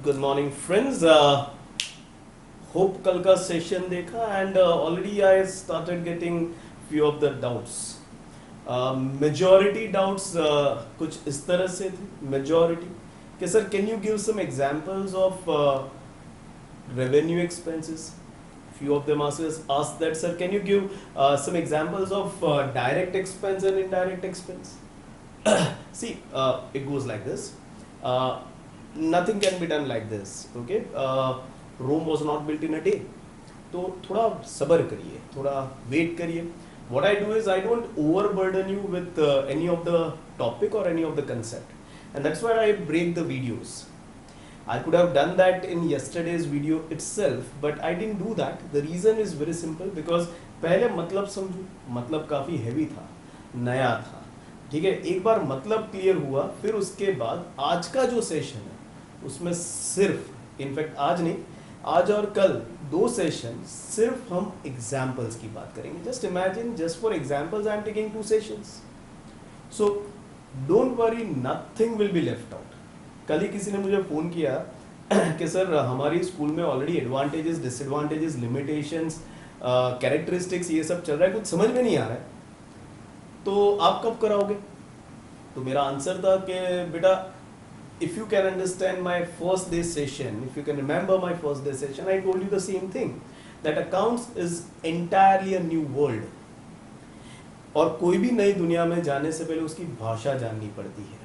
Good morning friends. Hope कल का session देखा and already I started getting few of the doubts. Majority doubts कुछ इस तरह से थे। मेजॉरिटी कि sir can you give some examples of revenue expenses. Few of them asked that, sir, can you give some examples of direct expense and indirect expense? See, it goes like this. Nothing can be done like this. Okay, Rome was not built in a day. तो थोड़ा सब्र करिए, थोड़ा wait करिए. What I do is I don't overburden you with any of the topic or any of the concept, and that's why I break the videos. I could have done that in yesterday's video itself, but I didn't do that. The reason is very simple because पहले मतलब समझो, मतलब काफ़ी heavy था, नया था, ठीक है. एक बार मतलब क्लियर हुआ, फिर उसके बाद आज का जो सेशन है उसमें सिर्फ, इनफैक्ट आज नहीं, आज और कल दो सेशन सिर्फ हम एग्जाम्पल्स की बात करेंगे. Just imagine, just for examples I am taking 2 sessions. So don't worry, nothing will be left out. कल ही किसी ने मुझे फ़ोन किया कि सर हमारी स्कूल में already advantages, disadvantages, limitations, characteristics ये सब चल रहा है, कुछ समझ में नहीं आ रहा है, तो आप कब कराओगे? तो मेरा आंसर था कि बेटा, if you can understand my first day session, if you can remember my first day session, I told you the same thing, that accounts is entirely a new world. और कोई भी नई दुनिया में जाने से पहले उसकी भाषा जाननी पड़ती है.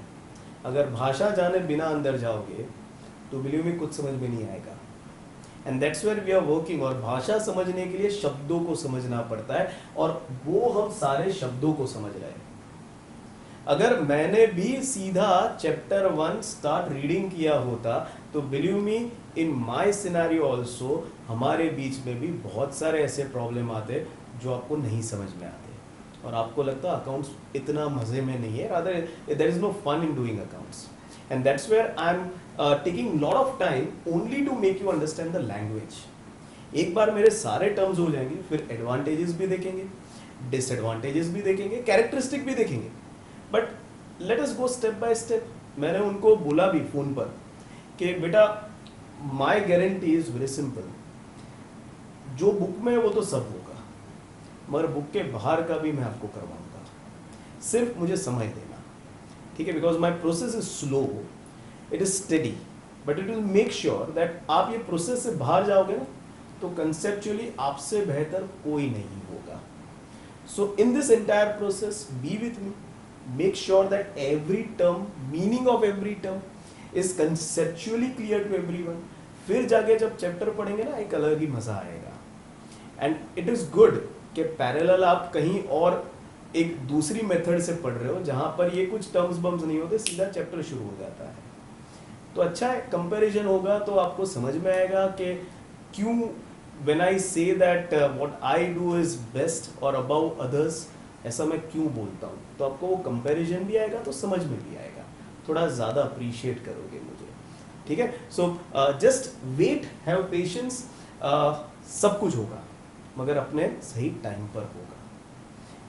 अगर भाषा जाने बिना अंदर जाओगे तो बिलीव में कुछ समझ में नहीं आएगा. And that's where we are working. और भाषा समझने के लिए शब्दों को समझना पड़ता है, और वो हम सारे शब्दों को समझ रहे हैं. अगर मैंने भी सीधा चैप्टर 1 स्टार्ट रीडिंग किया होता तो believe me, in my scenario also हमारे बीच में भी बहुत सारे ऐसे प्रॉब्लम आते जो आपको नहीं समझ में आते, और आपको लगता अकाउंट्स इतना मजे में नहीं है, rather there is no fun in doing accounts. And that's where I am taking lot of time only to make you understand the language. एक बार मेरे सारे टर्म्स हो जाएंगे, फिर एडवांटेजेस भी देखेंगे, डिसएडवांटेजेस भी देखेंगे, कैरेक्टरिस्टिक भी देखेंगे. But let us go step by step. मैंने उनको बोला भी फोन पर कि बेटा, my guarantee is very simple. जो बुक में है वो तो सब होगा, मगर बुक के बाहर का भी मैं आपको करवाऊंगा. सिर्फ मुझे समय देना, ठीक है? Because my process is slow, it is study, but it will make sure that आप ये प्रोसेस से बाहर जाओगे ना तो कंसेप्चुअली आपसे बेहतर कोई नहीं होगा. So in this entire process be with me. Make sure that every term, meaning of every term is conceptually clear to everyone. फिर जाके जब चैप्टर पढ़ेंगे ना, एक अलग ही मजा आएगा. एंड इट इज गुड कि पैरेलल आप कहीं और एक दूसरी मेथड से पढ़ रहे हो जहां पर ये कुछ टर्म्स बम्स नहीं होते, सीधा चैप्टर शुरू हो जाता है. तो अच्छा है, कंपैरिजन होगा तो आपको समझ में आएगा कि क्यों when I say that what I do is best और अबव अदर्स, ऐसा मैं क्यों बोलता हूँ. तो आपको वो कंपैरिजन भी आएगा तो समझ में भी आएगा, थोड़ा ज़्यादा अप्रिशिएट करोगे मुझे, ठीक है? So just wait, have patience. सब कुछ होगा मगर अपने सही टाइम पर होगा,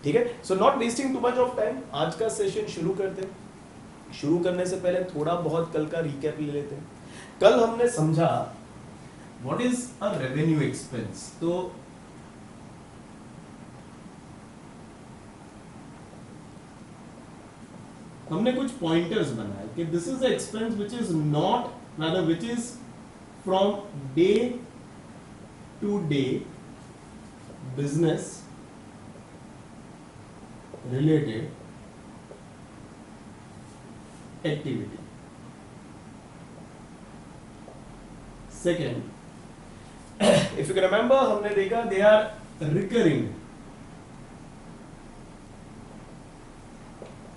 ठीक है? So not wasting too much of time, आज का सेशन शुरू करते हैं. शुरू करने से पहले थोड़ा बहुत कल का रिकैप ले लेते हैं. कल हमने समझा what is a revenue expense. तो हमने कुछ पॉइंटर्स बनाए कि this is the expense which is not, rather which is from day to day business related activity. Second, if you can remember, हमने देखा they are recurring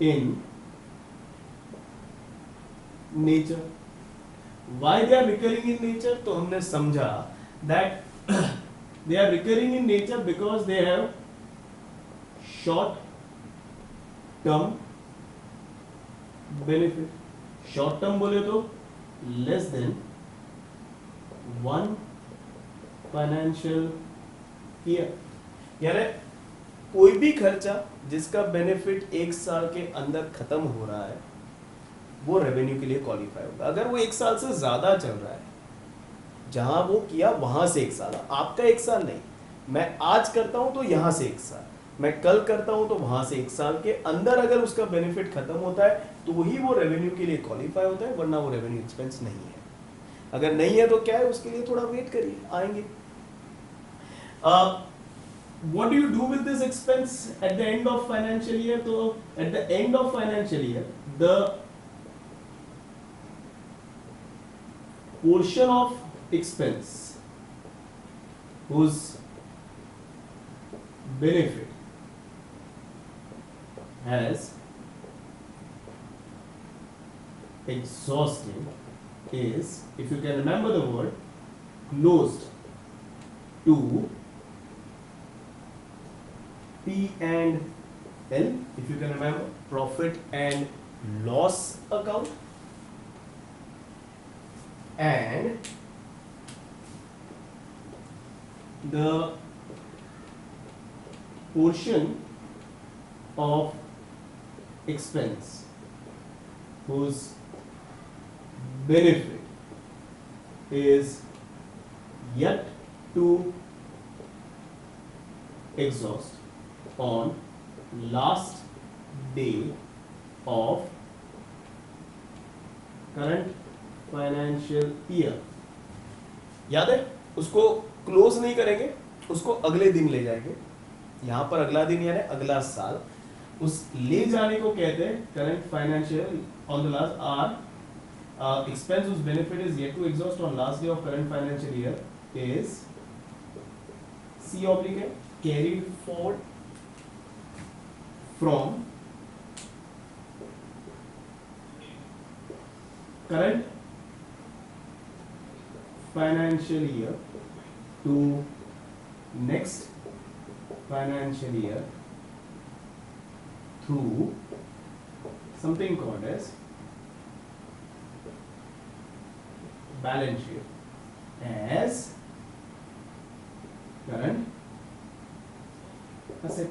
in nature. Why they are recurring in nature? तो हमने समझा that they are recurring in nature because they have short term benefit. short term बोले तो less than 1 financial year. यानी कोई भी खर्चा जिसका बेनिफिट 1 साल के अंदर खत्म हो रहा है वो रेवेन्यू के लिए क्वालिफाई होगा। अगर वो 1 साल से ज्यादा चल रहा है, जहां वो किया वहां से 1 साल, आपका 1 साल नहीं, मैं आज करता हूं तो यहां से 1 साल, मैं कल करता हूं तो वहां से 1 साल के अंदर अगर उसका बेनिफिट खत्म होता है तो ही वो रेवेन्यू के लिए क्वालिफाई होता है, वरना वो रेवेन्यू एक्सपेंस नहीं है। अगर नहीं है तो क्या है, उसके लिए थोड़ा वेट करिए, आएंगे। What do you do with this expense at the end of financial year? So at the end of financial year, the portion of expense whose benefit has exhausted is, if you can remember the word, closed to P and L, if you can remember, profit and loss account, and the portion of expense whose benefit is yet to exhaust on last day of current financial year। याद है, उसको close नहीं करेंगे, उसको अगले दिन ले जाएंगे। यहां पर अगला दिन यानी अगला साल, उस ले जाने को कहते हैं current financial on the last are expense whose benefit is yet to exhaust on last day of current financial year is C/A carried forward from current financial year to next financial year through something called as balance sheet as current asset।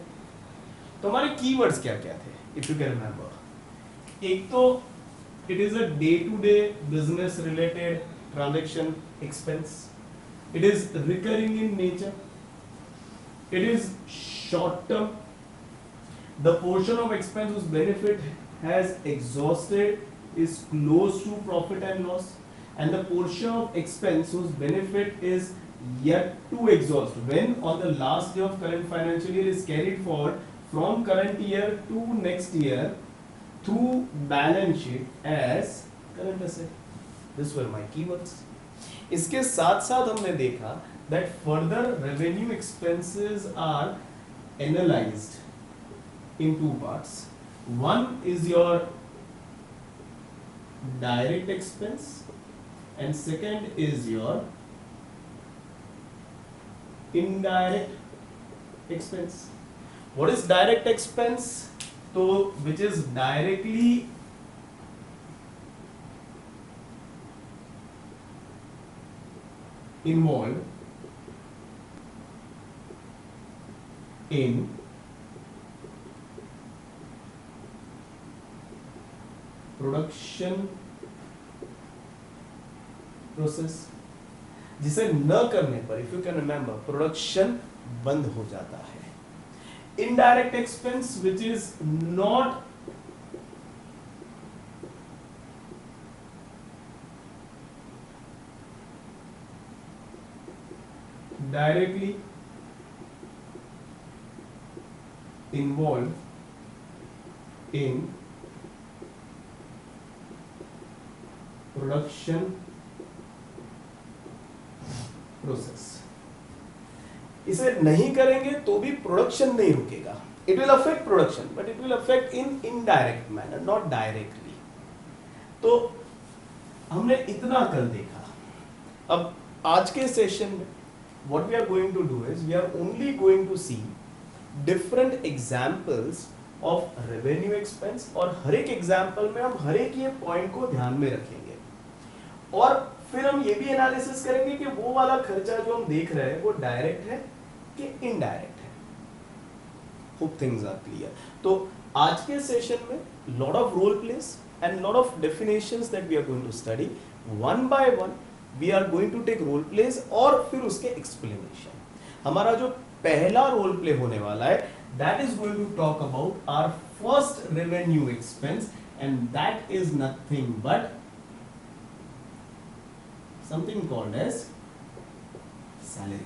तो हमारे keywords क्या क्या थे, if you can remember? एक तो it is a day to day business related transaction expense, it is recurring in nature, it is short term, the portion of expense whose benefit has exhausted is close to profit and loss, and the portion of expense whose benefit is yet to exhaust when on the last day of current financial year is carried forward from current year to next year through balance sheet as current asset। These were my keywords। इसके साथ साथ हमने देखा that further revenue expenses are analyzed in two parts। One is your direct expense and second is your indirect expense। What is direct expense? तो which is directly involved in production process, जिसे न करने पर, if you can remember, production बंद हो जाता है। Indirect expense which is not directly involved in production process। इसे नहीं करेंगे तो भी प्रोडक्शन नहीं रुकेगा, it will affect production but it will affect in indirect manner, not directly. तो हमने इतना कल देखा। अब आज के सेशन में what we are going to do is we are only going to see different examples of revenue expense, और हर एक एग्जाम्पल में हम हर एक ये पॉइंट को ध्यान में रखेंगे और फिर हम ये भी एनालिसिस करेंगे कि वो वाला खर्चा जो हम देख रहे हैं वो डायरेक्ट है कि इनडायरेक्ट है। Hope things are clear. तो आज के सेशन में lot of role plays and lot of definitions that we are going to study. One by one we are going to take role plays और फिर उसके explanation. हमारा जो पहला role play होने वाला है, that is going to talk about our first revenue expense, and that is nothing but something called as salary.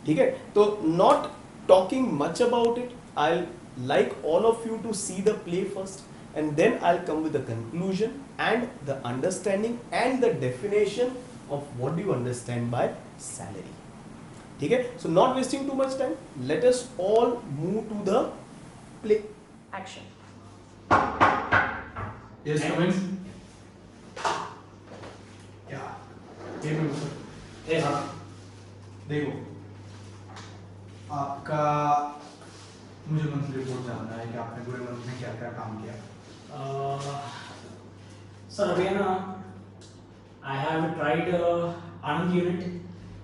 ठीक है, तो not talking much about it, I'll like all of you to see the play first, and then I'll come with the conclusion and the understanding and the definition of what do you understand by salary. ठीक है, so not wasting too much time, let us all move to the play. Action. Yes, come in. Yeah. Hey, हाँ, देखो, आपका मुझे monthly report जानना है कि आपने पूरे मंथ में क्या क्या काम किया. sir, अभी है ना, I have tried Anand unit.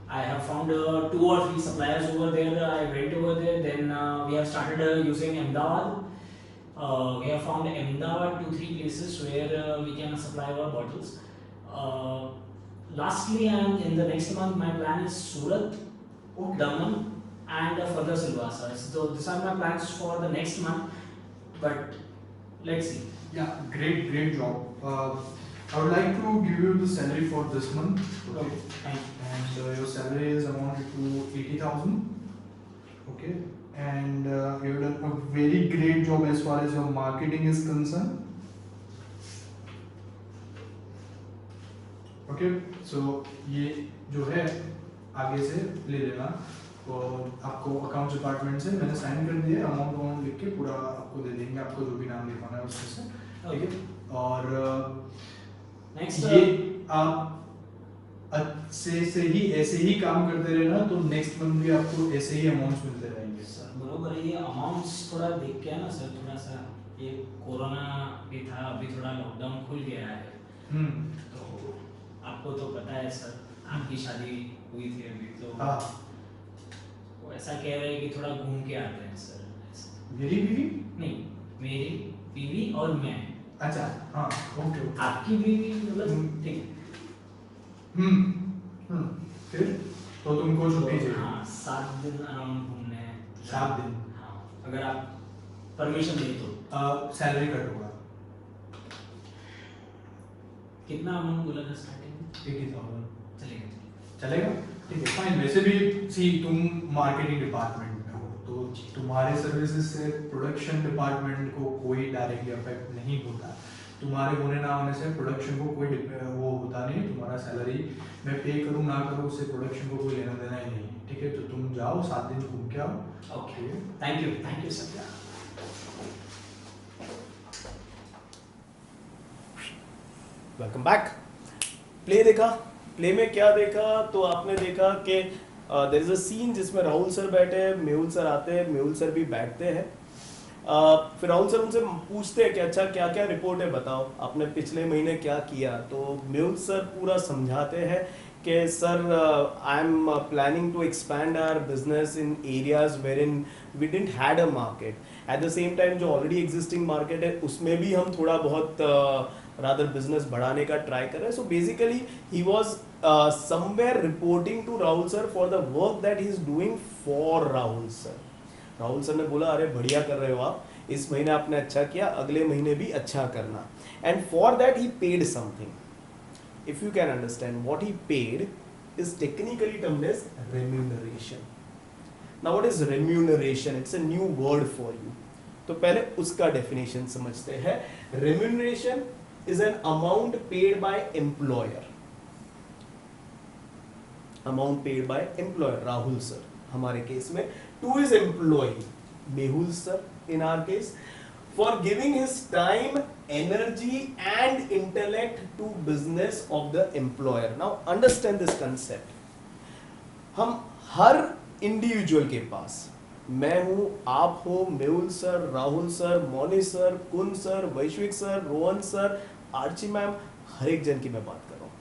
I have found 2 or 3 suppliers over there. I went over there. Then we have started using Ahmedabad. We have found Ahmedabad 2-3 places where we can supply our bottles. Lastly, and in the next month, my plan is Surat, Daman, and further Silvassa. So these are my plans for the next month. But let's see. Yeah, great job. I would like to give you the salary for this month. Okay. Thank you. And your salary is amounted to 80,000. Okay. And you have done a very great job as far as your marketing is concerned. Okay. So ये जो है आगे से ले लेना, और आपको accounts department से मैंने साइन कर दिया, अमाउंट लिख के पूरा आपको दे देंगे, आपको जो भी नाम लिखवाना है उसमें से. ठीक है. और Next, ये आप अच्छे से ही ऐसे ही काम करते रहना, तो नेक्स्ट मंथ भी आपको ऐसे ही अमाउंट्स मिलते रहेंगे. सर बरोबर है, ये अमाउंट्स थोड़ा देख के है ना सर, थोड़ा सा ये कोरोना भी था, अभी थोड़ा लॉकडाउन खुल गया है. तो आपको तो पता है सर, आपकी शादी हुई थी अभी, तो हाँ. वो ऐसा कह रहे हैं कि थोड़ा घूम के आते हैं सर. मेरी बीवी? नहीं, मेरी बीवी और मैं. अच्छा, हाँ, ओके. आपकी बीवी मतलब ठीक है. फिर तो तुमको छुट्टी चाहिए. हाँ, 7 दिन अराउंड घूमने. 7 दिन. हाँ, अगर आप परमिशन दें तो. सैलरी कट होगा. कितना अमाउंट बोला था स्टार्टिंग में? 80,000 चलेगा. चलेगा. ठीक है, फाइन. वैसे भी सी तुम मार्केटिंग डिपार्टमेंट में हो, तो तुम्हारे सर्विसेज से प्रोडक्शन डिपार्टमेंट को कोई डायरेक्टली अफेक्ट नहीं होता. तुम्हारे होने ना होने से प्रोडक्शन को कोई वो होता नहीं. तुम्हारा सैलरी मैं पे करूँ ना करूँ, उससे प्रोडक्शन को कोई लेना देना ही नहीं. ठीक है, तो तुम जाओ, 7 दिन घूम के आओ. Okay, thank you sir. Welcome back. Play देखा, प्ले में क्या देखा, तो आपने देखा कि देयर इज अ सीन जिसमें राहुल सर बैठे हैं, मेहुल सर आते हैं, मेहुल सर भी बैठते हैं. फिर राहुल सर उनसे पूछते हैं कि अच्छा क्या क्या रिपोर्ट है बताओ, आपने पिछले महीने क्या किया. तो मेहुल सर पूरा समझाते हैं कि sir I am planning to expand our business in areas where in we didn't had a market. At the same time जो ऑलरेडी एग्जिस्टिंग मार्केट है उसमें भी हम थोड़ा बहुत rather business बढ़ाने का ट्राई कर रहे हैं. So basically he was somewhere reporting to Rahul sir for the work that he is doing for Rahul sir. Rahul sir ने बोला अरे बढ़िया कर रहे हो आप, इस महीने आपने अच्छा किया, अगले महीने भी अच्छा करना. And for that he paid something. If you can understand what he paid is technically termed as remuneration. Now what is remuneration? It's a new word for you. तो पहले उसका definition समझते हैं. Remuneration is an amount paid by employer. Amount paid by employer. Rahul sir हमारे case में to his employee Mehul sir in our case for giving his time, energy and intellect to business of the employer. Now understand this concept. हम हर individual के पास, मैं हूँ, आप हो, Mehul sir, Rahul sir, Moni sir, Kun sir, Vaishvik sir, Rohan sir, Archie ma'am, हर एक जन की मैं बात कर रहा हूँ.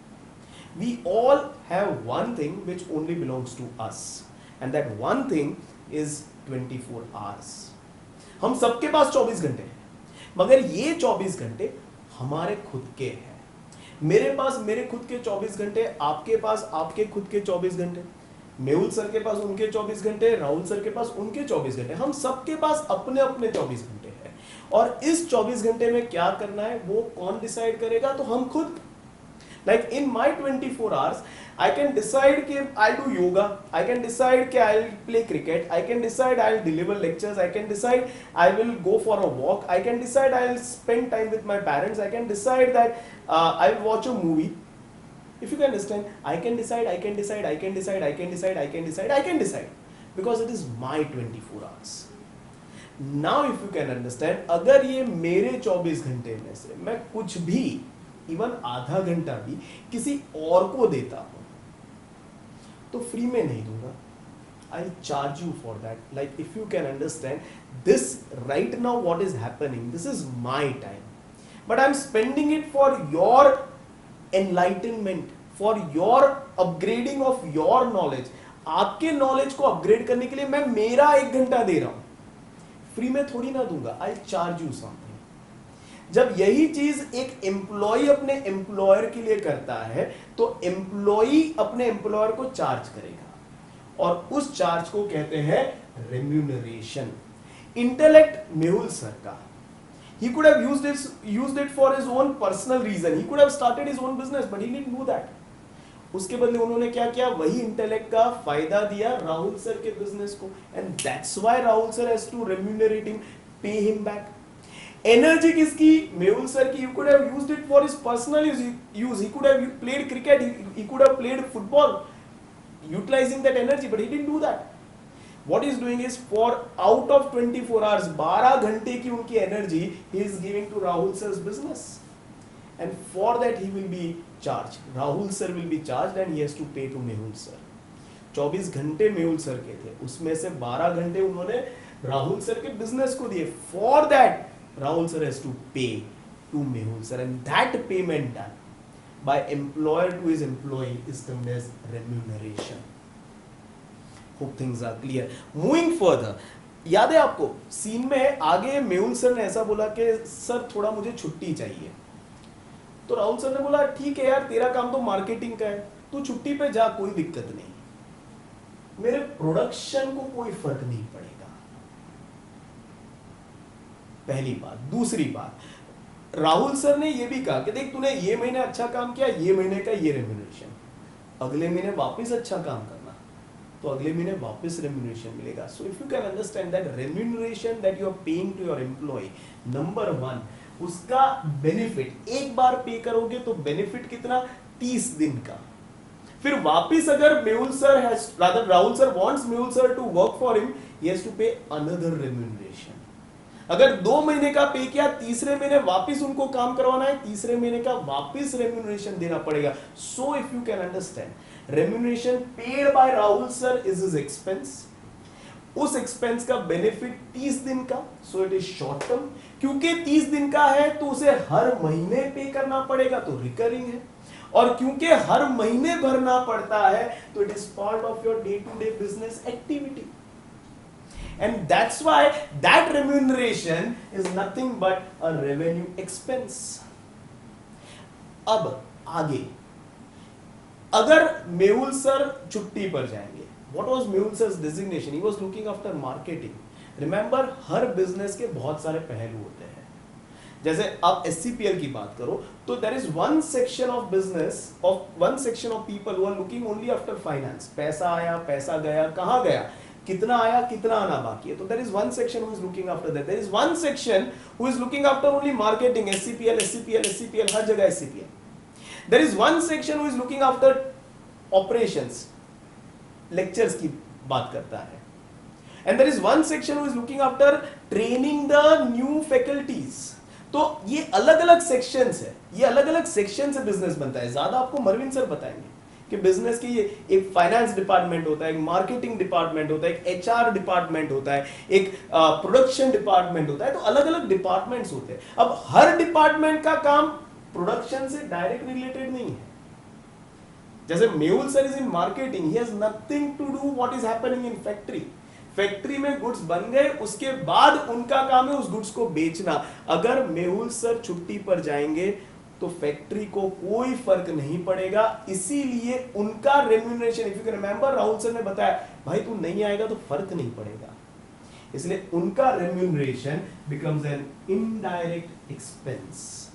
We all have one thing which only belongs to us and that one thing is 24 hours. हम सबके पास 24 घंटे हैं, मगर ये 24 घंटे हमारे खुद के हैं। मेरे पास मेरे खुद के 24 घंटे, आपके पास आपके खुद के 24 घंटे, मेहुल सर के पास उनके 24 घंटे, राहुल सर के पास उनके 24 घंटे, हम सबके पास अपने अपने 24 घंटे हैं। और इस 24 घंटे में क्या करना है वो कौन डिसाइड करेगा? तो हम खुद। Like in my 24 hours, I can decide कि I'll do yoga, I can decide कि I'll play cricket, I can decide I'll deliver lectures, I can decide I will go for a walk, I can decide I'll spend time with my parents, I can decide that I'll watch a movie. If you can understand, I can decide, I can decide, I can decide, I can decide, I can decide, I can decide, because it is my 24 hours. Now if you can understand, अगर ये मेरे 24 घंटे में से मैं कुछ भी even आधा घंटा भी किसी और को देता हूं तो फ्री में नहीं दूंगा, आई charge you for that. Like if you can understand this right now what is happening, this is my time but I am spending it for your enlightenment, for your upgrading of your knowledge. आपके knowledge को upgrade करने के लिए मैं मेरा 1 घंटा दे रहा हूं, फ्री में थोड़ी ना दूंगा, आई चार्ज यू समथिंग। जब यही चीज एक एम्प्लॉय अपने एम्प्लॉयर के लिए करता है तो एम्प्लॉय अपने एम्प्लॉयर को चार्ज करेगा और उस चार्ज को कहते हैं रेम्यूनरेशन। इंटेलेक्ट मेहुल सर का, he could have used it for his own personal reason, he could have started his own business but he didn't do that. उसके बदले उन्होंने क्या किया? वही इंटेलेक्ट का फायदा दिया राहुल सर के बिजनेस को, and that's why Rahul sir has to remunerate him, pay him back. Energy किसकी? मेहुल सर की। You could have used it for his personal use. He could have played cricket. He could have played football, utilizing that energy, but he didn't do that. What he is doing is for out of 24 hours, 12 घंटे की उनकी energy he is giving to Rahul sir's business, and for that he will be charged. Rahul sir will be charged and he has to pay to Mehul sir. 24 घंटे Mehul sir के थे, उसमें से 12 घंटे उन्होंने राहुल सर के बिजनेस को दिए। For that Rahul sir has to pay to Mehul sir, and that payment done by employer to his employee is termed as remuneration. Hope things are clear. Moving further, याद है आपको scene में आगे Mehul sir ने ऐसा बोला कि sir थोड़ा मुझे छुट्टी चाहिए, तो राहुल सर ने बोला ठीक है यार, तेरा काम तो मार्केटिंग का है, तू छुट्टी पे जा, कोई दिक्कत नहीं, मेरे प्रोडक्शन को कोई फर्क नहीं पड़ेगा। पहली बात। दूसरी बात, राहुल सर ने यह भी कहा कि देख तूने ये महीने अच्छा काम किया, ये महीने का ये रेम्यूनरेशन, अगले महीने वापस अच्छा काम करना तो अगले महीने वापस रेम्यूनरेशन मिलेगा। So if you can understand that remuneration that you are paying to your employ, number 1 उसका बेनिफिट एक बार पे करोगे तो बेनिफिट कितना? 30 दिन का। फिर वापस अगर Mehul sir has rather Rahul sir wants Mehul sir to work for him, he has to pay another remuneration. अगर 2 महीने का पे किया, तीसरे महीने वापस उनको काम करवाना है, तीसरे महीने का वापस रेम्यूनरेशन देना पड़ेगा। सो if you can understand, remuneration paid by Rahul sir is his expense, उस एक्सपेंस का बेनिफिट 30 दिन का, सो इट इज शॉर्ट टर्म। क्योंकि 30 दिन का है तो उसे हर महीने पे करना पड़ेगा, तो रिकरिंग है, और क्योंकि हर महीने भरना पड़ता है तो it is part of your day to day business activity, and that's why that remuneration is nothing but a revenue expense. अब आगे अगर मेहुल सर छुट्टी पर जाएंगे, what was Mehul sir's designation? He was looking after marketing. Remember, हर business के बहुत सारे पहलू होते हैं। जैसे आप SCPL की बात करो तो there is one section of business of one section of people who are looking only after finance. पैसा आया, पैसा गया, कहाँ गया, कितना आया, कितना आना बाकी है, तो there is one section who is looking after that. There is one section who is looking after only marketing, SCPL, हर जगह SCPL. There is one section who is looking after operations, lectures की बात करता है, and there is one section who is looking after training the new faculties. तो ये अलग अलग sections है, ये अलग अलग सेक्शन से बिजनेस बनता है। ज्यादा आपको मरविन सर बताएंगे कि बिजनेस की ये एक फाइनेंस डिपार्टमेंट होता है, एक मार्केटिंग डिपार्टमेंट होता है, एक HR डिपार्टमेंट होता है, एक प्रोडक्शन डिपार्टमेंट होता है, तो अलग अलग डिपार्टमेंट्स होते हैं। अब हर डिपार्टमेंट का काम प्रोडक्शन से डायरेक्ट रिलेटेड नहीं है। जैसे Mehul sir is in marketing, he has nothing to do what is happening in factory. Factory में गुड्स बन गए, उसके बाद उनका काम है उस गुड्स को बेचना। अगर मेहुल सर छुट्टी पर जाएंगे तो फैक्ट्री को कोई फर्क नहीं पड़ेगा, इसीलिए उनका remuneration, if you can remember Rahul sir ने बताया भाई तू नहीं आएगा तो फर्क नहीं पड़ेगा, इसलिए उनका remuneration becomes an indirect expense.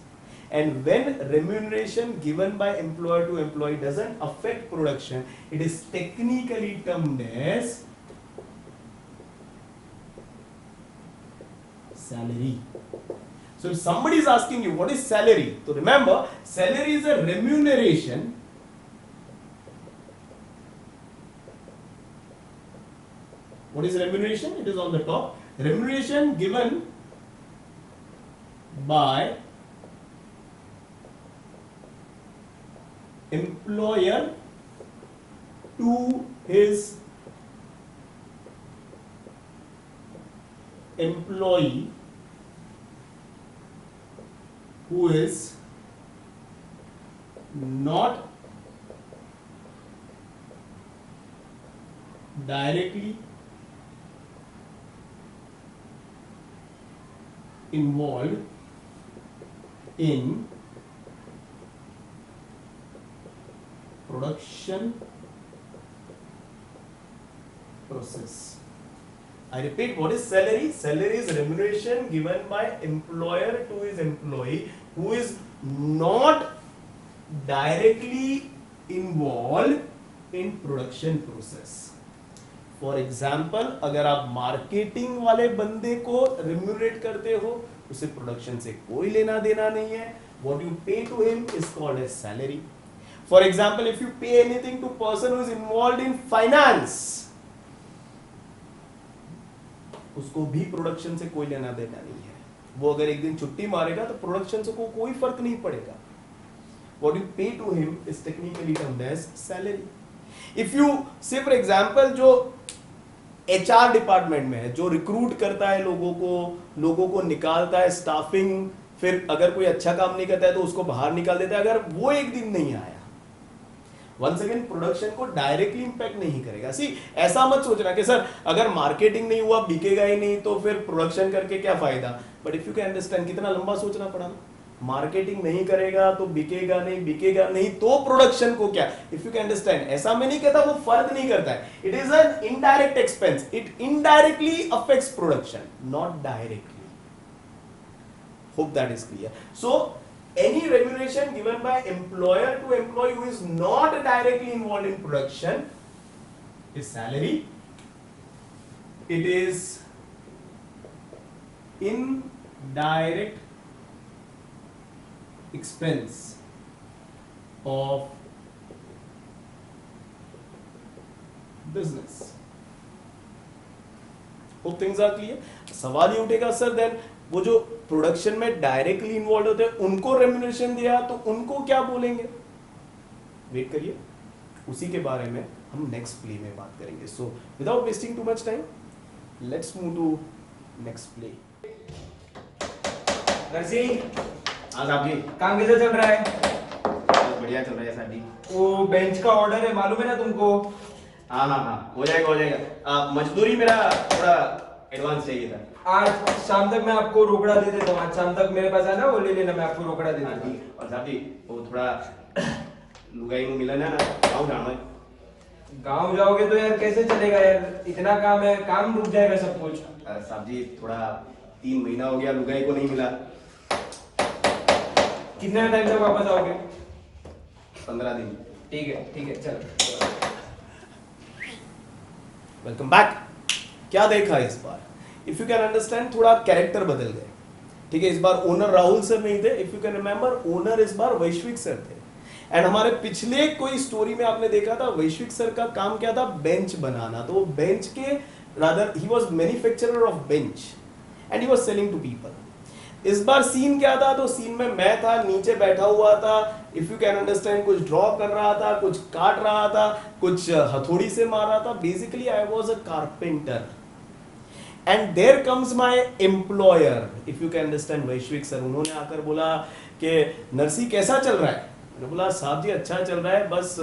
And when remuneration given by employer to employee doesn't affect production, it is technically termed as salary. So if somebody is asking you what is salary, so remember salary is a remuneration what is remuneration? It is on the top. Remuneration given by employer to his employee who is not directly involved in production process. I repeat, what is salary? Salary is remuneration given by employer to his employee who is not directly involved in production process. For example, अगर आप marketing वाले बंदे को remunerate करते हो, उसे production से कोई लेना देना नहीं है, what you pay to him is called as salary. For example, if you pay anything to person who is involved in finance, उसको भी प्रोडक्शन से कोई लेना देना नहीं है, वो अगर एक दिन छुट्टी मारेगा तो प्रोडक्शन से कोई फर्क नहीं पड़ेगा. What you pay to him is technically termed as salary. If you say for example जो HR डिपार्टमेंट में है, जो रिक्रूट करता है लोगों को निकालता है, स्टाफिंग, फिर अगर कोई अच्छा काम नहीं करता है तो उसको बाहर निकाल देता है, अगर वो एक दिन नहीं आया, वंस अगेन प्रोडक्शन को डायरेक्टली इंपैक्ट नहीं करेगा. सी ऐसा मत सोचना कि सर अगर मार्केटिंग नहीं हुआ, बिकेगा ही नहीं, तो फिर प्रोडक्शन करके क्या फायदा. But if you can understand, कितना लंबा सोचना पड़ा ना, मार्केटिंग नहीं करेगा तो बिकेगा नहीं तो प्रोडक्शन को क्या. इफ यू कैन अंडरस्टैंड, ऐसा मैं नहीं कहता वो फर्क नहीं करता है, it is an indirect expense, it indirectly affects production, not directly. Hope that is clear. So any remuneration given by employer to employee who is not directly involved in production is salary. It is indirect expense of business. Hope things are clear. सवाल ये उठेगा sir then वो जो production में directly involve होते हैं उनको remuneration दिया तो उनको क्या बोलेंगे. वेट करिए, उसी के बारे में हम नेक्स्ट प्ले में बात करेंगे. So without wasting too much time, let's move to next play. Narsi, आज आप जी काम कैसा चल रहा है? बढ़िया चल रहा है सर जी. वो बेंच का ऑर्डर है, मालूम है ना तुमको? हाँ हो जाएगा. मजदूरी मेरा थोड़ा एडवांस चाहिए था. आज शाम तक मैं आपको रोकड़ा दे देता हूँ. आज शाम तक मेरे पास आना, वो ले लेना, मैं आपको रोकड़ा दे देता हूँ. और साहब जी वो थोड़ा लुगाई में मिला ना, गाँव जाना है. गाँव जाओगे तो यार कैसे चलेगा यार, इतना काम है, काम रुक जाएगा सब कुछ. साहब जी थोड़ा 3 महीना हो गया, लुगाई को नहीं मिला. कितने टाइम तक वापस आओगे? 15 दिन. ठीक है चलो. Welcome back. क्या देखा इस बार? इफ यू कैन अंडरस्टैंड, थोड़ा कैरेक्टर बदल गए. ठीक है, इस बार ओनर राहुल सर नहीं थे. If you can remember, owner इस बार वैश्विक सर थे. एंड हमारे पिछले कोई स्टोरी में आपने देखा था वैश्विक सर का काम क्या था, बेंच बनाना. तो वो बेंच के rather he was manufacturer of bench and he was selling to people. इस बार सीन क्या था, तो सीन में मैं था, नीचे बैठा हुआ था. इफ यू कैन अंडरस्टैंड, कुछ ड्रॉ कर रहा था, कुछ काट रहा था, कुछ हथौड़ी से मार रहा था. Basically I was a carpenter. And there comes my employer, if you can understand, Vaishvik sir. उन्होंने आकर बोला कि नरसी कैसा चल रहा है. मैंने बोला साहब जी अच्छा चल रहा है, बस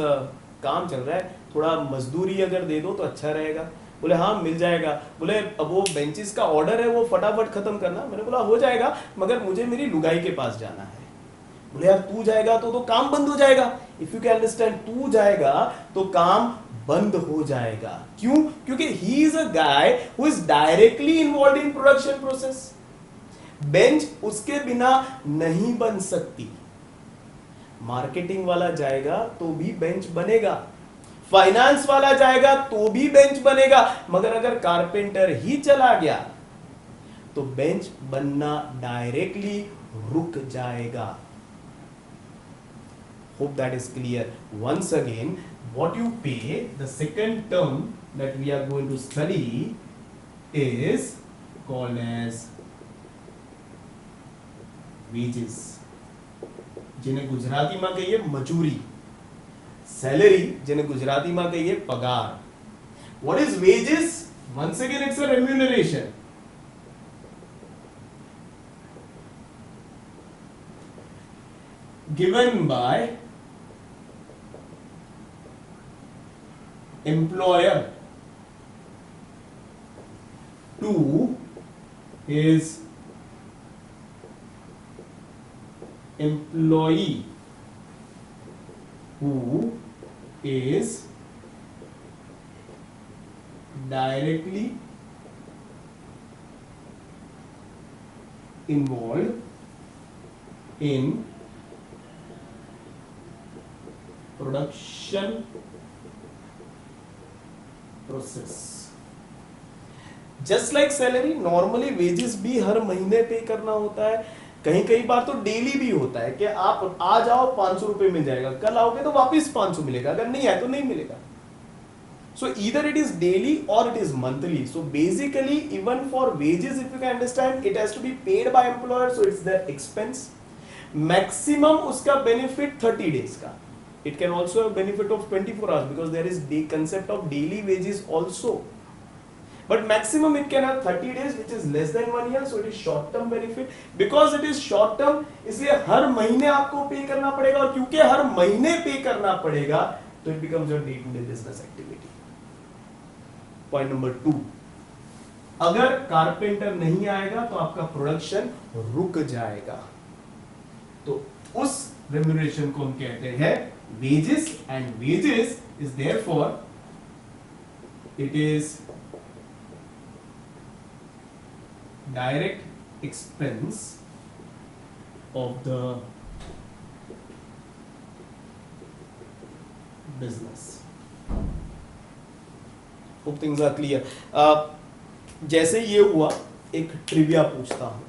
काम चल रहा है, थोड़ा मजदूरी अगर दे दो तो अच्छा रहेगा. बोले हाँ मिल जाएगा। बोले अब वो बेंचेस का ऑर्डर है वो फटाफट खत्म करना। मैंने बोला हो जाएगा, मगर मुझे मेरी लुगाई के पास जाना है। बोले यार तू जाएगा तो काम बंद हो जाएगा। इफ यू कैन अंडरस्टैंड, तू जाएगा तो काम बंद हो जाएगा। क्यों? क्योंकि he is a guy who is directly involve in production process. Bench उसके बिना नहीं बन सकती। मार्केटिंग वाला जाएगा तो भी बेंच बनेगा, फाइनेंस वाला जाएगा तो भी बेंच बनेगा, मगर अगर कारपेंटर ही चला गया तो बेंच बनना डायरेक्टली रुक जाएगा। Hope that is clear. Once again, what you pay, the second term that we are going to study is called as wages. जिन्हें गुजराती में कहिए मजूरी, सैलरी जिन्हें गुजराती में कहिए पगार। What is wages? Once again, it's a remuneration. Given by employer to his employee who is directly involved in production process. Just like salary, normally wages भी हर महीने पे करना होता है, कई बार तो डेली भी होता है कि आप आ जाओ 500 रुपए मिल जाएगा, कल आओगे तो वापस 500 मिलेगा, अगर नहीं आए तो नहीं मिलेगा। So either it is daily or it is monthly. So basically even for wages, if you can understand, it has to be paid by employer, so it's their expense. Maximum उसका benefit 30 days का. It can also have benefit of 24 hours because there is the concept of daily wages also. But maximum it can have 30 days, which is less than 1 year, so it is short term benefit. Because it is short term, इसलिए हर महीने आपको पे करना पड़ेगा, और क्योंकि हर महीने पे करना पड़ेगा तो it becomes your day to day business activity. Point number 2, अगर कारपेंटर नहीं आएगा तो आपका प्रोडक्शन रुक जाएगा, तो उस रेम्यूनरेशन को हम कहते हैं wages, and wages is therefore it is direct expense of the business. Hope things are clear. जैसे ये हुआ, एक ट्रिविया पूछता हूं।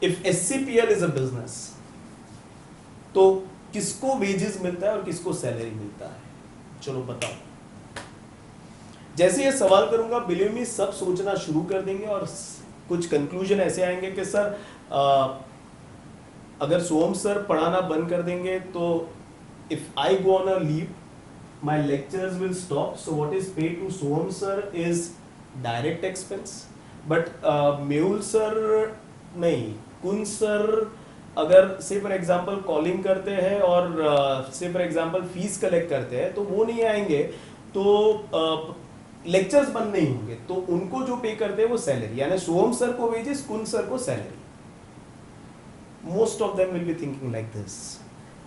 If SCPL is a business, तो किसको वेजेस मिलता है और किसको सैलरी मिलता है? चलो बताओ। जैसे ये सवाल करूंगा, बिलीव मी सब सोचना शुरू कर देंगे और कुछ कंक्लूजन ऐसे आएंगे कि सर अगर सोम सर पढ़ाना बंद कर देंगे तो if I go on a leave my lectures will stop, so what is paid to Soham sir is direct expense, but Mehul sir नहीं, Kun sir अगर से फॉर एग्जांपल कॉलिंग करते हैं और से फॉर एग्जांपल फीस कलेक्ट करते हैं तो वो नहीं आएंगे, तो लेक्चर्स बंद नहीं होंगे, तो उनको जो पे करते हैं वो सैलरी, यानी सोहम सर को वेजेस, कुन सर को salary. Most of them will be thinking like this,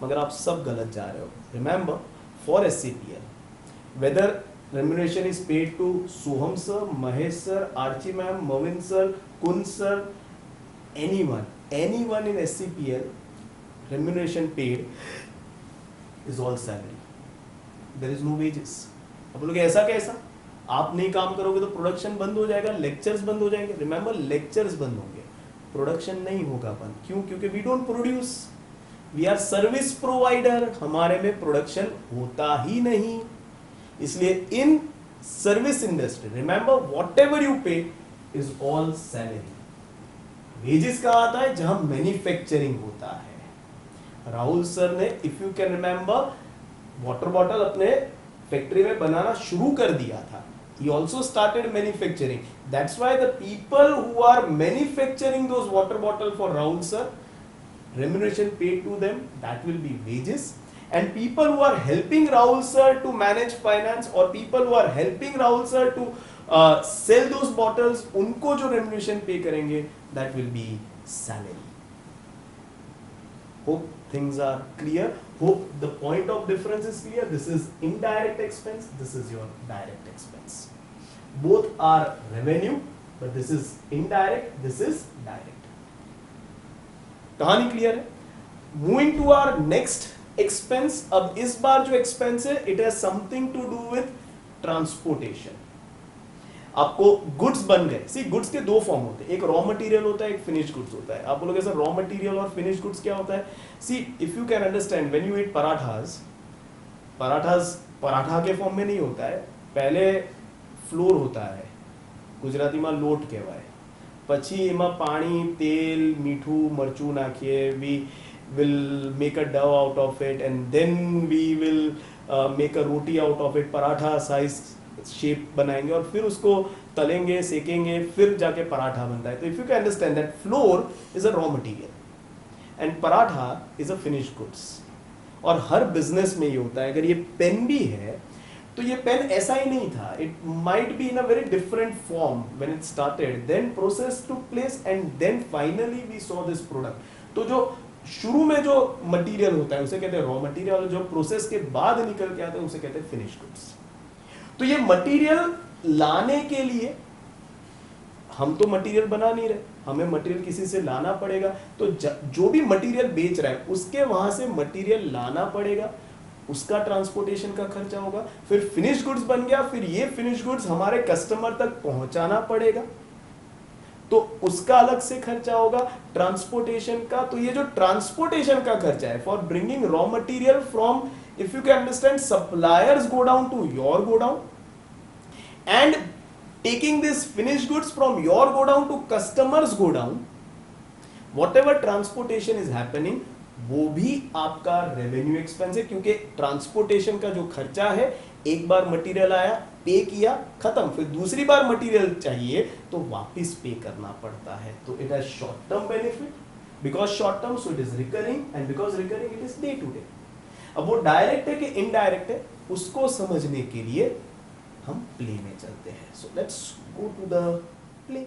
मगर आप सब गलत जा रहे हो। Remember, for SCPL, whether remuneration is paid to Soham sir, Mahesh sir, Archie ma'am, Mavin sir, Kun sir, anyone in SCPL, remuneration paid is all salary. There is no wages. अब बोलोगे ऐसा कैसा? आप नहीं काम करोगे तो प्रोडक्शन बंद हो जाएगा, लेक्चर्स बंद हो जाएंगे। रिमेंबर, लेक्चर्स बंद होंगे, प्रोडक्शन नहीं होगा बंद। क्यों? क्योंकि we don't produce, we are service provider, हमारे में प्रोडक्शन होता ही नहीं। इसलिए इन service industry, remember, whatever you pay is all salary. Wages कहाँ आता है? जहां मैन्युफैक्चरिंग होता है। राहुल सर ने, if you can remember, water bottle अपने फैक्ट्री में बनाना शुरू कर दिया था। He also started manufacturing. That's why the people who are manufacturing those water bottle for Rahul sir, remuneration paid to them, that will be wages. and people who are helping Rahul sir to manage finance or people who are helping Rahul sir to sell those bottles, उनको जो remuneration pay करेंगे, that will be salary. Hope things are clear. Hope the point of difference is clear. This is indirect expense, this is your direct expense. Both are revenue, but this is indirect, this is direct. कहानी clear है? Moving to our next expense. अब इस बार जो expense है, it has something to do with transportation. आपको goods बन गए. सी goods के दो फॉर्म होते हैं, एक रॉ मटेरियल होता है, एक फिनिश गुड्स होता है. आप बोलोगे सर रॉ मटेरियल और फिनिश गुड्स क्या होता है? See if you can understand, when you eat parathas, paratha के फॉर्म में नहीं होता है. पहले फ्लोर होता है, ગુજરાતીમાં લોટ કહેવાય. પછી એમાં પાણી, તેલ, મીઠું, મરચું નાખીએ. વી will make a dough out of it and then we will make a roti out of it. Paratha size shape बनाएंगे और फिर उसको तलेंगे, सेकेंगे, फिर जाके पराठा बनता है. तो if you can understand that floor is a raw material and paratha is a finished goods. और हर बिजनेस में ये होता है. अगर ये पेन भी है तो ये पेन ऐसा ही नहीं था. It might be in a very different form when it started, then process took place and then finally we saw this product. तो जो शुरू में जो मटेरियल होता है उसे कहते हैं रॉ मटेरियल, और जो प्रोसेस के बाद निकल के आता है उसे कहते हैं फिनिश्ड गुड्स. तो ये मटेरियल लाने के लिए हम तो मटेरियल बना नहीं रहे, हमें मटेरियल किसी से लाना पड़ेगा. तो जो भी मटेरियल बेच रहा है उसके वहां से मटेरियल लाना पड़ेगा, उसका ट्रांसपोर्टेशन का खर्चा होगा. फिर फिनिश गुड्स बन गया, फिर ये फिनिश गुड्स हमारे कस्टमर तक पहुंचाना पड़ेगा, तो उसका अलग से खर्चा होगा ट्रांसपोर्टेशन का. तो ये जो ट्रांसपोर्टेशन का खर्चा है for bringing raw material from, if you can understand, suppliers go down to your godown and taking this finished goods from your godown to customers godown, whatever transportation is happening वो भी आपका revenue expense है. क्योंकि transportation का जो खर्चा है, एक बार मटेरियल आया, पे किया, खत्म, फिर दूसरी बार मटेरियल चाहिए तो वापस पे करना पड़ता है. तो it has short term benefit because short term, so it is recurring, and because recurring it is day to day. अब वो डायरेक्ट है कि इनडायरेक्ट है, उसको समझने के लिए हम प्ले में चलते हैं. So let's go to the play.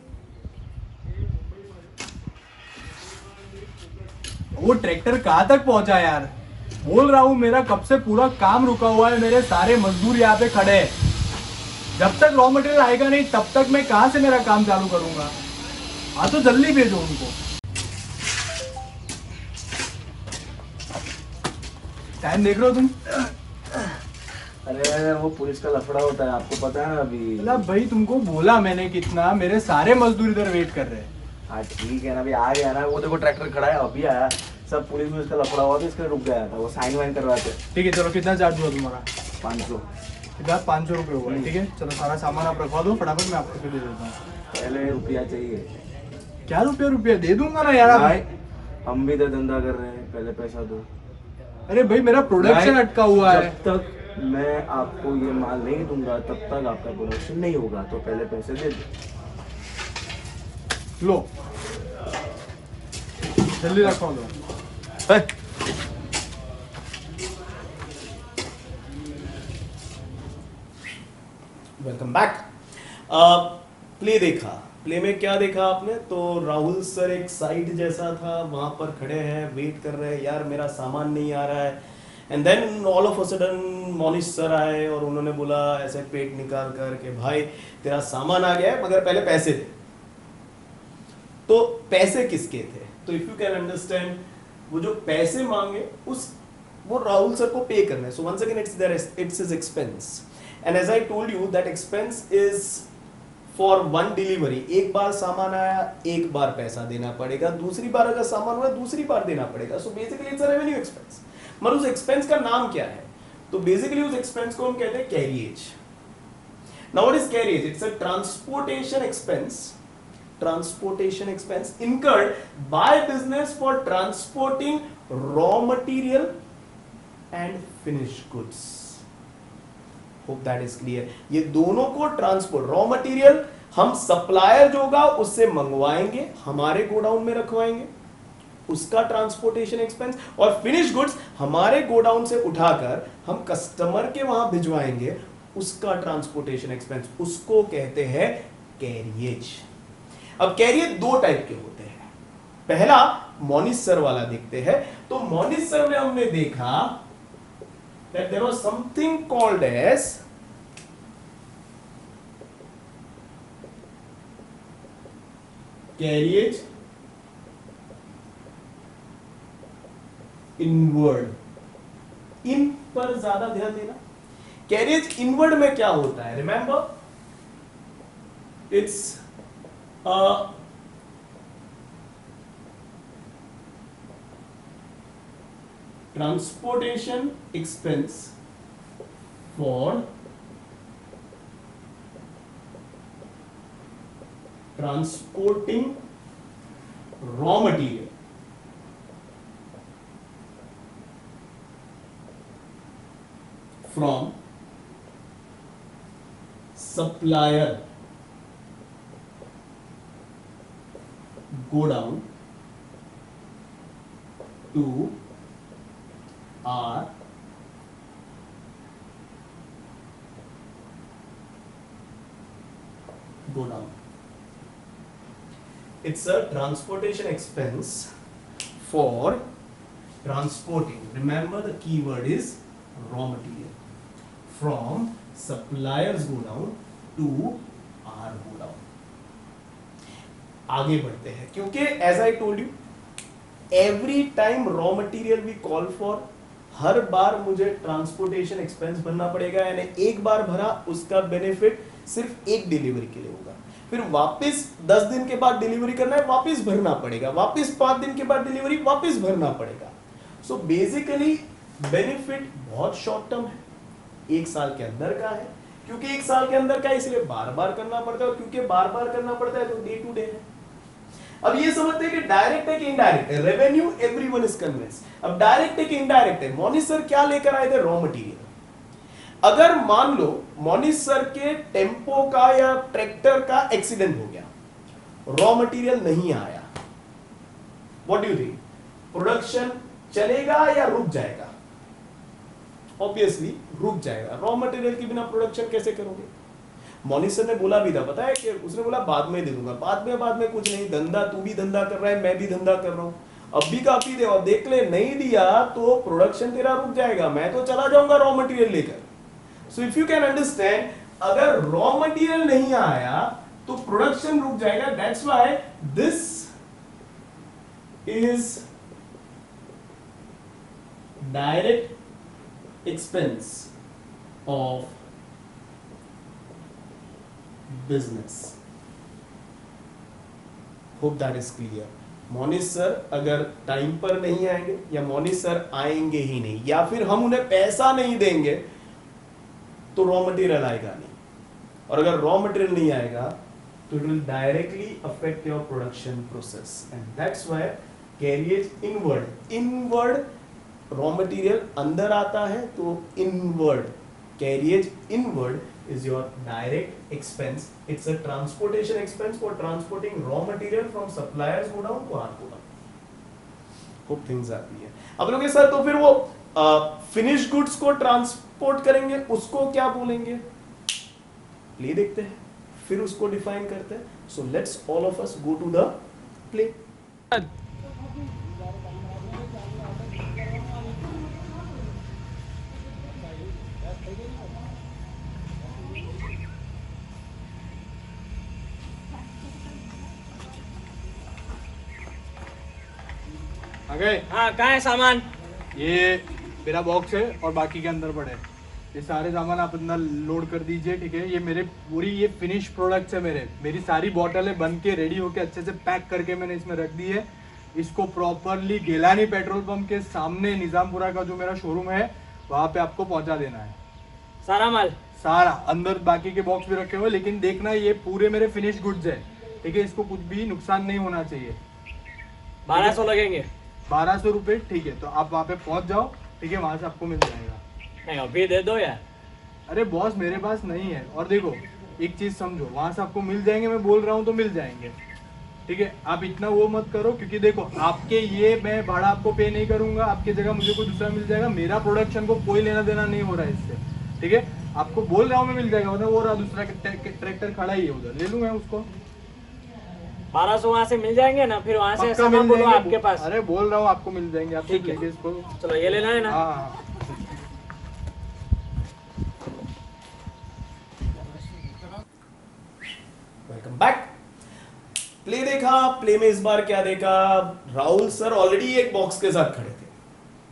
वो ट्रैक्टर कहाँ तक पहुंचा यार? बोल रहा हूँ मेरा कब से पूरा काम रुका हुआ है, मेरे सारे मजदूर यहाँ पे खड़े हैं. जब तक रॉ मटेरियल आएगा नहीं तब तक मैं कहाँ से मेरा काम चालू करूंगा? हाँ तो जल्दी भेजो उनको. टाइम देख रहे हो तुम? अरे वो पुलिस का लफड़ा होता है, आपको पता है ना अभी. मतलब भाई तुमको बोला मैंने कितना, मेरे सारे मजदूर इधर वेट कर रहे हैं. हाँ ठीक है ना, अभी आ गया ना. वो देखो ट्रैक्टर खड़ा है, अभी आया. सब पुलिस में उसका लफड़ा हुआ था, इसके रुक गया था. वो साइन वाइन करवाते. ठीक है चलो, कितना चार्ज हुआ तुम्हारा? 500. इधर 500 रुपये हुआ. ठीक है चलो, सारा सामान आप रखवा दो फटाफट, मैं आपको दे देता हूँ. पहले रुपया चाहिए. क्या रुपया दे दूंगा ना यार. भाई हम भी तो धंधा कर रहे हैं, पहले पैसा दो. अरे भाई मेरा प्रोडक्शन अटका हुआ है. जब तक मैं आपको ये माल नहीं दूंगा तब तक आपका प्रोडक्शन नहीं होगा, तो पहले पैसे दे दो. लो जल्दी रखवा दो. Welcome back. प्ले देखा. प्ले में क्या देखा आपने? तो राहुल सर एक साइट जैसा था, वहां पर खड़े हैं, वेट कर रहे हैं, यार मेरा सामान नहीं आ रहा है. And then all of a sudden Monish sir आए और उन्होंने बोला ऐसे पेट निकाल कर के भाई तेरा सामान आ गया है मगर पहले पैसे दे. तो पैसे किसके थे? तो इफ यू कैन अंडरस्टैंड, वो जो पैसे मांगे वो राहुल सर को पे करना है. So once again it's his expense. And as I told you that expense is for one delivery. एक बार सामान आया, एक बार पैसा देना पड़ेगा, दूसरी बार अगर सामान हुआ दूसरी बार देना पड़ेगा. So basically it's a revenue expense. मगर उस एक्सपेंस का नाम क्या है? तो बेसिकली उस एक्सपेंस को हम कहते हैं carriage. Now what is carriage? It's a transportation expense. Transportation expense incurred by business for transporting raw material and finished goods. Hope that is clear. ये दोनों को ट्रांसपोर्ट, रॉ मटेरियल हम सप्लायर जो होगा उससे मंगवाएंगे, हमारे गोडाउन में रखवाएंगे. उसका ट्रांसपोर्टेशन एक्सपेंस, और फिनिश गुड्स हमारे गोडाउन से उठाकर हम कस्टमर के वहां भिजवाएंगे, उसका ट्रांसपोर्टेशन एक्सपेंस, उसको कहते हैं कैरियज। अब कैरियज दो टाइप के होते हैं। पहला मॉनिसर वाला देखते हैं। तो मॉनिसर में हमने देखा that there was something called as carriage inward. इन पर ज्यादा ध्यान देना। कैरियज इनवर्ड में क्या होता है? Remember, it's transportation expense for transporting raw material from supplier godown to our godown. It's a transportation expense for transporting, remember the key word is raw material, from suppliers godown to our godown. आगे बढ़ते हैं, क्योंकि as I told you, every time raw material we call for, हर बार मुझे transportation expense भरना पड़ेगा, यानी एक बार भरा उसका बेनिफिट सिर्फ एक डिलीवरी के लिए होगा, फिर वापस 10 दिन के बाद डिलीवरी करना है, वापस भरना पड़ेगा, वापस 5 दिन के बाद डिलीवरी, वापस भरना पड़ेगा। सो बेसिकली बेनिफिट बहुत शॉर्ट टर्म है, एक साल के अंदर का है, क्योंकि एक साल के अंदर का इसलिए बार बार करना पड़ता है, और क्योंकि बार बार करना पड़ता है तो डे टू डे है। अब ये समझते हैं कि डायरेक्ट है कि इनडायरेक्ट है। Revenue everyone is convince. अब डायरेक्ट है कि इनडायरेक्ट है? मॉनिसर क्या लेकर आए थे? Raw material. अगर मान लो मॉनिसर के टेम्पो का या ट्रैक्टर का एक्सीडेंट हो गया, रॉ मटेरियल नहीं आया, what do you think? Production चलेगा या रुक जाएगा? ऑब्वियसली रुक जाएगा। रॉ मटेरियल के बिना प्रोडक्शन कैसे करोगे? मॉनिसर ने बोला भी था, पता है कि उसने बोला बाद में दे दूंगा। बाद में कुछ नहीं, धंधा तू भी धंधा कर रहा है, मैं भी धंधा कर रहा हूं, अब भी काफी दे, और देख ले नहीं दिया तो प्रोडक्शन तेरा रुक जाएगा, मैं तो चला जाऊंगा रॉ मटेरियल लेकर। सो इफ यू कैन अंडरस्टैंड, अगर रॉ मटेरियल नहीं आया तो प्रोडक्शन रुक जाएगा। That's why this is direct expense of business. Hope that is clear. Monis sir अगर टाइम पर नहीं आएंगे, या मोनिस सर आएंगे ही नहीं, या फिर हम उन्हें पैसा नहीं देंगे, तो रॉ मटेरियल आएगा नहीं, और अगर रॉ मटेरियल नहीं आएगा तो it will directly affect your production process, and that's why carriage inward. Inward raw material अंदर आता है तो inward, carriage inward is your direct expense. It's a transportation expense for transporting raw material from suppliers godown to our godown. Hope things are clear. अब लोग sir तो फिर वो finish goods को ट्रांसपोर्ट करेंगे, उसको क्या बोलेंगे? प्ले देखते हैं, फिर उसको डिफाइन करते हैं। So let's all of us go to the play. हाँ, कहाँ है सामान? ये मेरा बॉक्स है और बाकी के अंदर पड़े हैं। ये सारे सामान आप अंदर लोड कर दीजिए, ठीक है? ये मेरे पूरी ये फिनिश प्रोडक्ट्स है, मेरी सारी बॉटलें बन के रेडी होके अच्छे से पैक करके मैंने इसमें रख दी है। इसको प्रॉपरली गेलानी पेट्रोल पंप के सामने निजामपुरा का जो मेरा शोरूम है वहाँ पे आपको पहुँचा देना है। सारा माल? सारा। अंदर बाकी के बॉक्स भी रखे हुए, लेकिन देखना ये पूरे मेरे फिनिश गुड्स है, ठीक है? इसको कुछ भी नुकसान नहीं होना चाहिए। 1200 लगेंगे? 1200 रुपये, ठीक है? तो आप वहाँ पे पहुँच जाओ, ठीक है? वहाँ से आपको मिल जाएगा। नहीं, अभी दे दो यार। अरे बॉस मेरे पास नहीं है, और देखो एक चीज़ समझो, वहाँ से आपको मिल जाएंगे, मैं बोल रहा हूँ तो मिल जाएंगे, ठीक है, आप इतना वो मत करो, क्योंकि देखो आपके ये मैं भाड़ा आपको पे नहीं करूंगा, आपकी जगह मुझे कोई दूसरा मिल जाएगा, मेरा प्रोडक्शन को कोई लेना देना नहीं हो रहा है इससे, ठीक है। आपको बोल रहा हूँ मैं मिल जाएगा, मतलब वो रहा दूसरा ट्रैक्टर खड़ा ही है उधर, ले लूंगा उसको। 1200 वहाँ से मिल जाएंगे ना, फिर वहाँ से पक्का सामान मिल बोलो जाएंगे। आपके पास। अरे बोल रहा हूँ आपको मिल जाएंगे, आप ठीक है। लेके इसको। चलो ये लेना है ना। हाँ वेलकम बैक। प्ले देखा, प्ले में इस बार क्या देखा, राहुल सर ऑलरेडी एक बॉक्स के साथ खड़े थे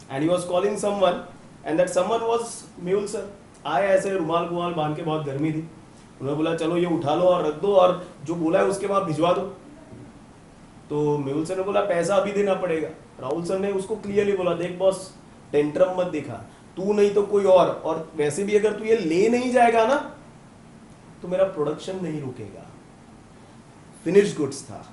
and he was calling someone and that someone was Mehul sir. आए ऐसे रुमाल गुमाल बांध के, बहुत गर्मी थी, उन्होंने बोला चलो ये उठा लो और रख दो और जो बोला है उसके बाद भिजवा दो। तो मेहुल सर ने बोला पैसा अभी देना पड़ेगा। राहुल सर ने उसको क्लियरली बोला देख बॉस, टेंट्रम मत दिखा, तू नहीं तो कोई और वैसे भी अगर तू ये ले नहीं जाएगा ना तो मेरा प्रोडक्शन नहीं रुकेगा। फिनिश गुड्स था,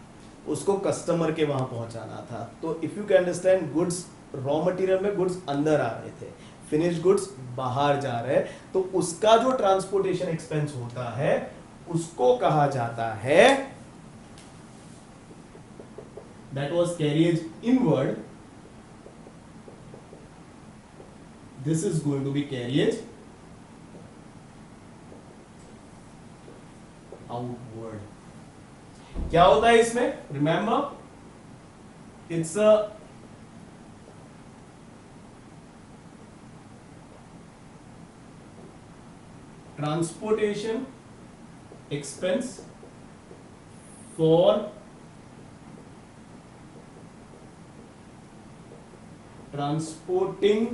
उसको कस्टमर के वहां पहुंचाना था। तो if you can understand, goods raw material में गुड्स अंदर आ रहे थे, फिनिश गुड्स बाहर जा रहे, तो उसका जो ट्रांसपोर्टेशन एक्सपेंस होता है उसको कहा जाता है, that was carriage inward, this is going to be carriage outward. क्या होता है इसमें, remember it's a transportation expense for transporting,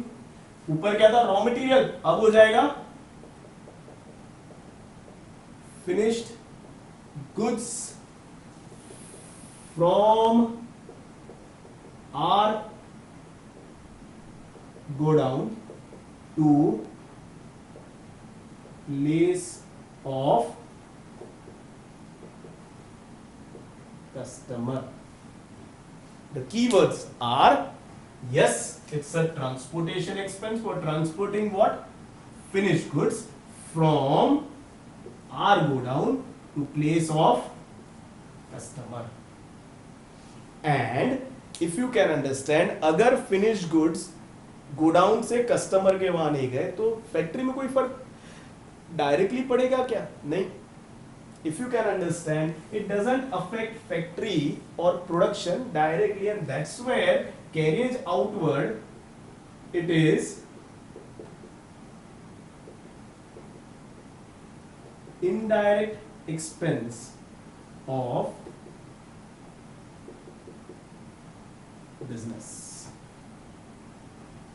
ऊपर क्या था रॉ मटेरियल, अब हो जाएगा finished goods from our godown to place of customer. The keywords are, yes, it's a transportation expense for transporting what? Finished goods from our godown to place of customer. And if you can understand, अगर finish goods godown से customer के वहां नहीं गए तो factory में कोई फर्क डायरेक्टली पड़ेगा क्या? नहीं। If you can understand, it doesn't affect factory और production directly and that's where carriage outward it is indirect expense of business.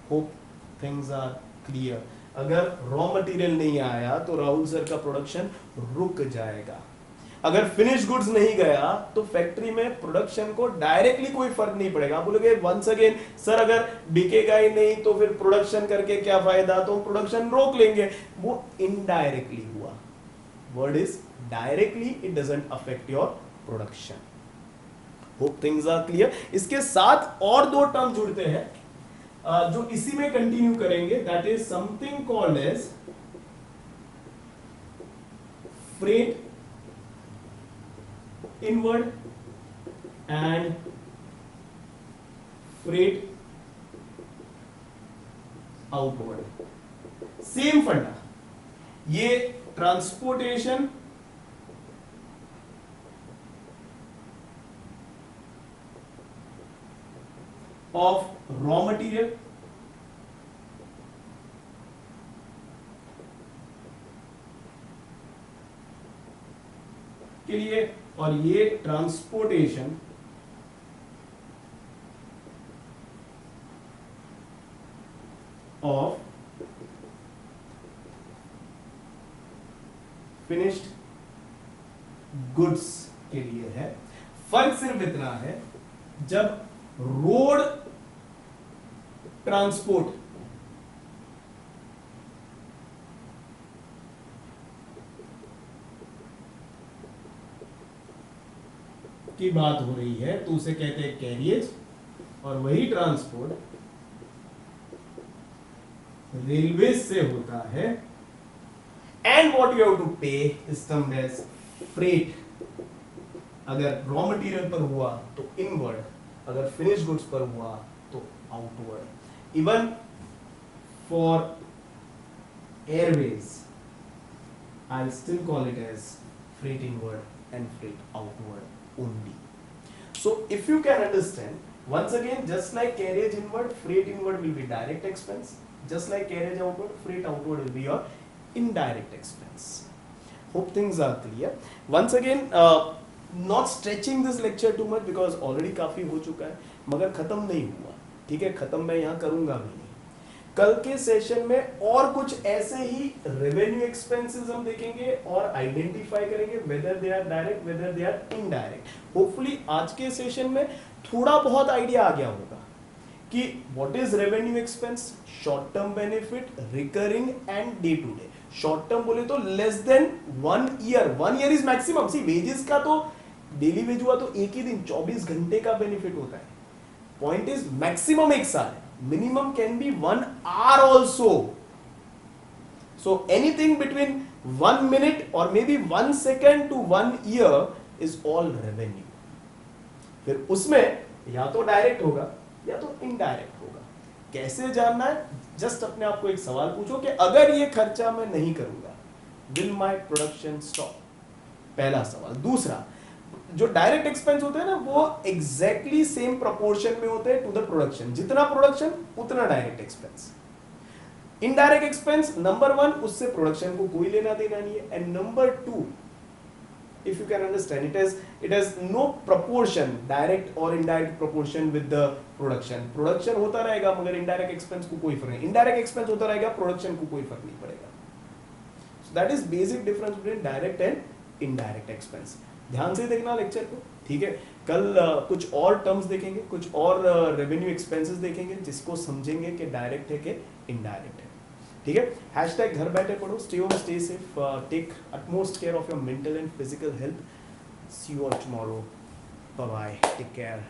Hope things are clear. अगर रॉ मटेरियल नहीं आया तो राहुल सर का प्रोडक्शन रुक जाएगा। अगर फिनिश गुड्स नहीं गया तो फैक्ट्री में प्रोडक्शन को डायरेक्टली कोई फर्क नहीं पड़ेगा। आप बोलोगे वंस अगेन सर अगर बिकेगा ही नहीं तो फिर प्रोडक्शन करके क्या फायदा, तो प्रोडक्शन रोक लेंगे। वो इनडायरेक्टली हुआ, word is directly, it doesn't affect your production. Hope things are clear. इसके साथ और दो टर्म जुड़ते हैं जो इसी में कंटिन्यू करेंगे, that is something called as freight inward and freight outward. Same फंडा, ये ट्रांसपोर्टेशन of raw material के लिए, और ये ट्रांसपोर्टेशन ऑफ फिनिश्ड गुड्स के लिए है। फर्क सिर्फ इतना है, जब रोड ट्रांसपोर्ट की बात हो रही है तो उसे कहते हैं कैरियज, और वही ट्रांसपोर्ट रेलवे से होता है and what you have to pay is termed as freight अगर रॉ मटेरियल पर हुआ तो इनवर्ड, अगर फिनिश गुड्स पर हुआ तो outward. Even for Airways I'll still call it as freight inward and freight outward only. So if you can understand, once again, just like carriage inward, freight inward will be direct expense. Just like carriage outward, freight outward will be your indirect expense. Hope things are clear. Once again, not stretching this lecture too much because already काफी हो चुका है, मगर खत्म नहीं हुआ, ठीक है? खत्म मैं यहाँ करूँगा भी नहीं। कल के सेशन में और कुछ ऐसे ही रेवेन्यू एक्सपेंसेस हम देखेंगे और आइडेंटिफाई करेंगे whether they are direct, whether they are indirect. Hopefully आज के सेशन में थोड़ा बहुत आइडिया आ गया होगा कि what is revenue expense, short term benefit, recurring and day to day. Short term बोले तो less than 1 year, 1 year is maximum. See wages का तो डेली वेज हुआ तो एक ही दिन 24 घंटे का बेनिफिट होता है। पॉइंट इज मैक्सिमम 1 साल, minimum can be 1 hour also. So anything between 1 minute or maybe 1 second to 1 year is all revenue. फिर उसमें या तो डायरेक्ट होगा या तो इनडायरेक्ट होगा। कैसे जानना है? जस्ट अपने आप को एक सवाल पूछो कि अगर ये खर्चा मैं नहीं करूंगा, will my production stop? पहला सवाल। दूसरा, जो डायरेक्ट एक्सपेंस होते हैं ना, वो एग्जैक्टली सेम प्रोपोर्शन में होते हैं टू द प्रोडक्शन। जितना प्रोडक्शन उतना direct expense. Indirect expense number 1, उससे प्रोडक्शन को कोई लेना देना नहीं है, and number 2, if you can understand, it has no proportion, direct और indirect proportion with the production. Production होता रहेगा मगर इनडायरेक्ट एक्सपेंस को कोई फर्क नहीं, इनडायरेक्ट एक्सपेंस होता रहेगा, प्रोडक्शन को कोई फर्क नहीं पड़ेगा। So that is basic difference between direct and indirect expense. ध्यान से देखना लेक्चर को, ठीक है? कल कुछ और टर्म्स देखेंगे, कुछ और रेवेन्यू एक्सपेंसेस देखेंगे जिसको समझेंगे कि डायरेक्ट है कि इनडायरेक्ट है, ठीक है? हैशटैग घर बैठे पढ़ो, stay home, stay safe, take utmost care of your mental and physical health. See you all tomorrow, bye bye, take care.